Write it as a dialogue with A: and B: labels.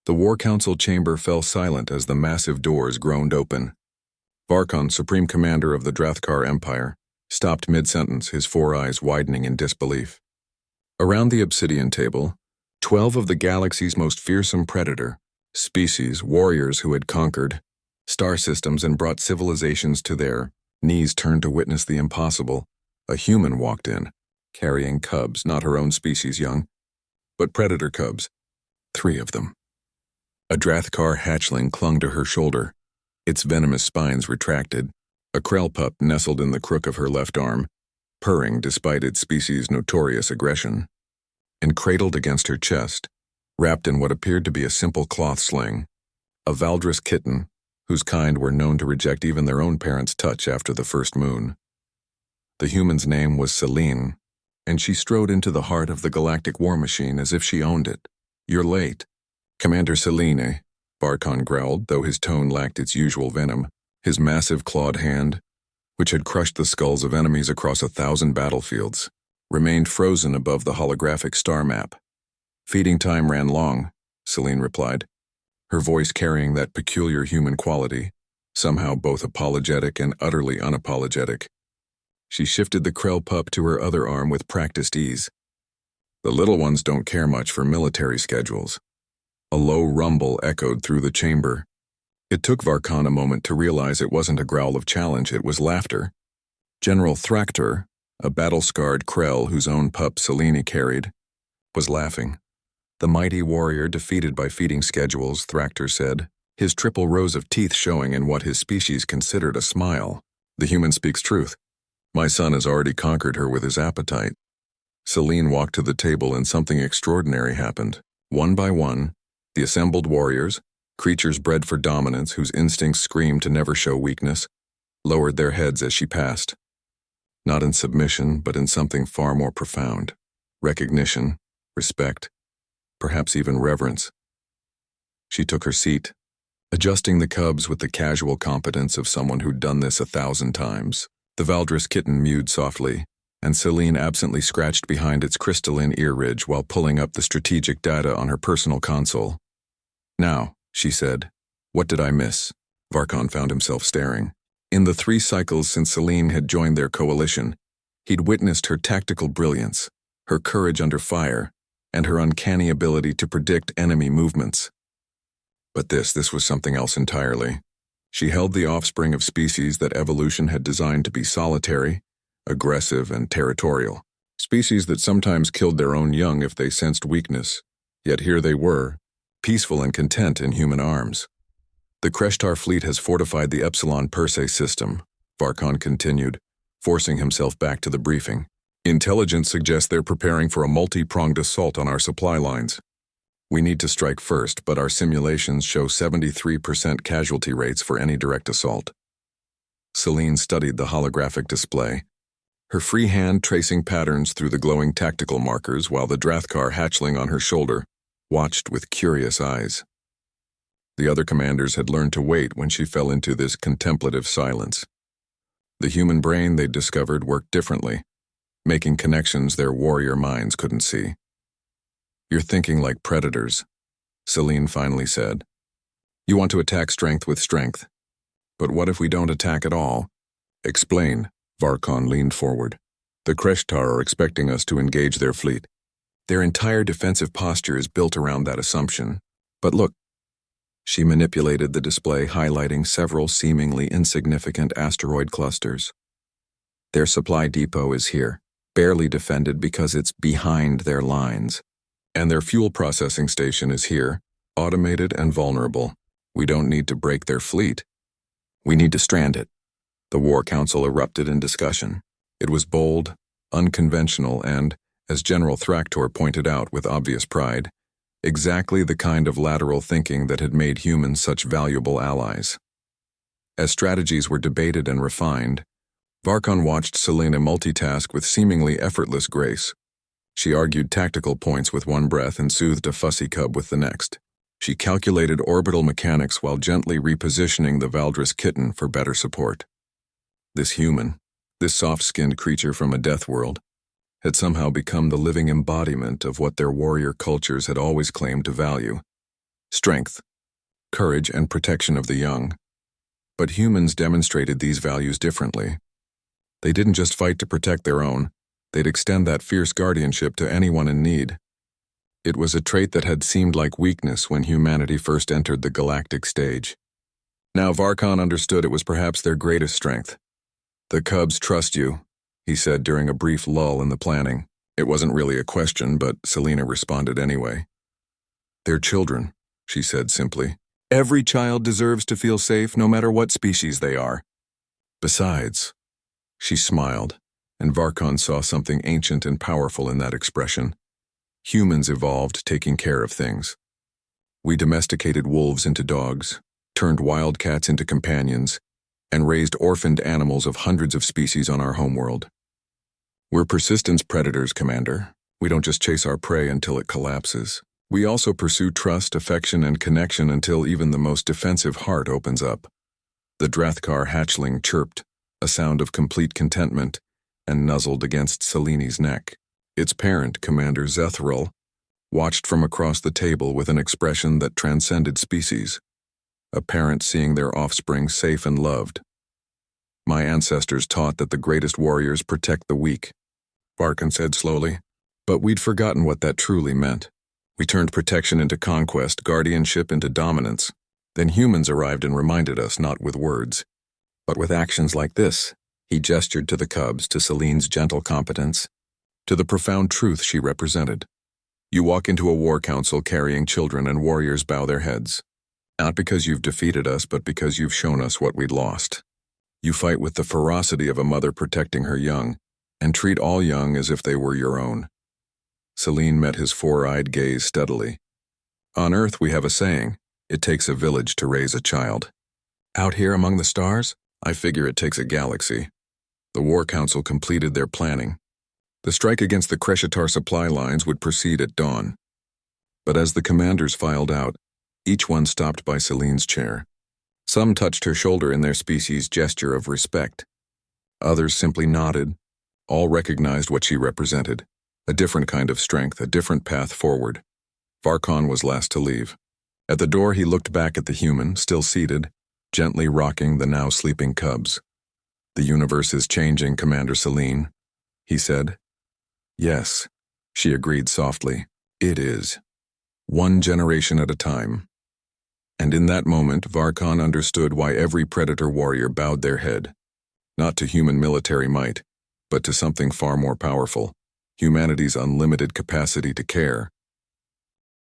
A: The War Council chamber fell silent as the massive doors groaned open. Varkon, Supreme Commander of the Drathkar Empire, stopped mid-sentence, his four eyes widening in disbelief. Around the obsidian table, 12 of the galaxy's most fearsome predator species, warriors who had conquered star systems and brought civilizations to their knees, turned to witness the impossible. A human walked in, carrying cubs, not her own species young, but predator cubs, 3 of them. A Drathkar hatchling clung to her shoulder, its venomous spines retracted. A Krell pup nestled in the crook of her left arm, purring despite its species' notorious aggression. And cradled against her chest, wrapped in what appeared to be a simple cloth sling, a Valdris kitten, whose kind were known to reject even their own parents' touch after the first moon. The human's name was Celine, and she strode into the heart of the galactic war machine as if she owned it. "You're late." "Commander Celine," Varkon growled, though his tone lacked its usual venom. His massive clawed hand, which had crushed the skulls of enemies across 1,000 battlefields, remained frozen above the holographic star map. "Feeding time ran long," Celine replied, her voice carrying that peculiar human quality, somehow both apologetic and utterly unapologetic. She shifted the Krell pup to her other arm with practiced ease. "The little ones don't care much for military schedules." A low rumble echoed through the chamber. It took Varkon a moment to realize it wasn't a growl of challenge, it was laughter. General Thraktor, a battle-scarred Krell whose own pup Celine carried, was laughing. "The mighty warrior defeated by feeding schedules," Thraktor said, his triple rows of teeth showing in what his species considered a smile. "The human speaks truth. My son has already conquered her with his appetite." Celine walked to the table and something extraordinary happened. One by one, the assembled warriors, creatures bred for dominance whose instincts screamed to never show weakness, lowered their heads as she passed. Not in submission, but in something far more profound. Recognition, respect, perhaps even reverence. She took her seat, adjusting the cubs with the casual competence of someone who'd done this 1,000 times. The Valdris kitten mewed softly, and Celine absently scratched behind its crystalline ear ridge while pulling up the strategic data on her personal console. "Now," she said, "what did I miss?" Varkon found himself staring. In the 3 cycles since Celine had joined their coalition, he'd witnessed her tactical brilliance, her courage under fire, and her uncanny ability to predict enemy movements. But this was something else entirely. She held the offspring of species that evolution had designed to be solitary, aggressive, and territorial. Species that sometimes killed their own young if they sensed weakness. Yet here they were, peaceful and content in human arms. "The Kreshtar fleet has fortified the Epsilon Persei system," Varkon continued, forcing himself back to the briefing. "Intelligence suggests they're preparing for a multi-pronged assault on our supply lines. We need to strike first, but our simulations show 73% casualty rates for any direct assault." Celine studied the holographic display, her free hand tracing patterns through the glowing tactical markers while the Drathkar hatchling on her shoulder watched with curious eyes. The other commanders had learned to wait when she fell into this contemplative silence. The human brain, they'd discovered, worked differently, making connections their warrior minds couldn't see. "You're thinking like predators," Celine finally said. "You want to attack strength with strength. But what if we don't attack at all?" "Explain." Varkon leaned forward. "The Kreshtar are expecting us to engage their fleet. Their entire defensive posture is built around that assumption. But look." She manipulated the display, highlighting several seemingly insignificant asteroid clusters. "Their supply depot is here, barely defended because it's behind their lines. And their fuel processing station is here, automated and vulnerable. We don't need to break their fleet. We need to strand it." The War Council erupted in discussion. It was bold, unconventional, and, as General Thraktor pointed out with obvious pride, exactly the kind of lateral thinking that had made humans such valuable allies. As strategies were debated and refined, Varkon watched Selena multitask with seemingly effortless grace. She argued tactical points with one breath and soothed a fussy cub with the next. She calculated orbital mechanics while gently repositioning the Valdris kitten for better support. This human, this soft-skinned creature from a death world, had somehow become the living embodiment of what their warrior cultures had always claimed to value: strength, courage, and protection of the young. But humans demonstrated these values differently. They didn't just fight to protect their own, they'd extend that fierce guardianship to anyone in need. It was a trait that had seemed like weakness when humanity first entered the galactic stage. Now Varkon understood it was perhaps their greatest strength. "The cubs trust you," he said during a brief lull in the planning. It wasn't really a question, but Selena responded anyway. "They're children," she said simply. "Every child deserves to feel safe no matter what species they are. Besides," she smiled, and Varkon saw something ancient and powerful in that expression. Humans evolved taking care of things. We domesticated wolves into dogs, turned wildcats into companions, and raised orphaned animals of hundreds of species on our homeworld. We're persistence predators, Commander. We don't just chase our prey until it collapses. We also pursue trust, affection, and connection until even the most defensive heart opens up. The Drathkar hatchling chirped, a sound of complete contentment, and nuzzled against Selene's neck. Its parent, Commander Zethril, watched from across the table with an expression that transcended species. A parent seeing their offspring safe and loved. "My ancestors taught that the greatest warriors protect the weak," Varkon said slowly, "but we'd forgotten what that truly meant. We turned protection into conquest, guardianship into dominance. Then humans arrived and reminded us, not with words, but with actions like this." He gestured to the cubs, to Selene's gentle competence, to the profound truth she represented. "You walk into a war council carrying children and warriors bow their heads. Not because you've defeated us, but because you've shown us what we'd lost. You fight with the ferocity of a mother protecting her young, and treat all young as if they were your own." Selene met his four-eyed gaze steadily. "On Earth we have a saying, it takes a village to raise a child. Out here among the stars, I figure it takes a galaxy." The War Council completed their planning. The strike against the Kreshitar supply lines would proceed at dawn. But as the commanders filed out, each one stopped by Selene's chair. Some touched her shoulder in their species' gesture of respect. Others simply nodded. All recognized what she represented. A different kind of strength, a different path forward. Varkon was last to leave. At the door he looked back at the human, still seated, gently rocking the now sleeping cubs. "The universe is changing, Commander Selene," he said. "Yes," she agreed softly. "It is. One generation at a time." And in that moment, Varkon understood why every predator warrior bowed their head. Not to human military might, but to something far more powerful, humanity's unlimited capacity to care,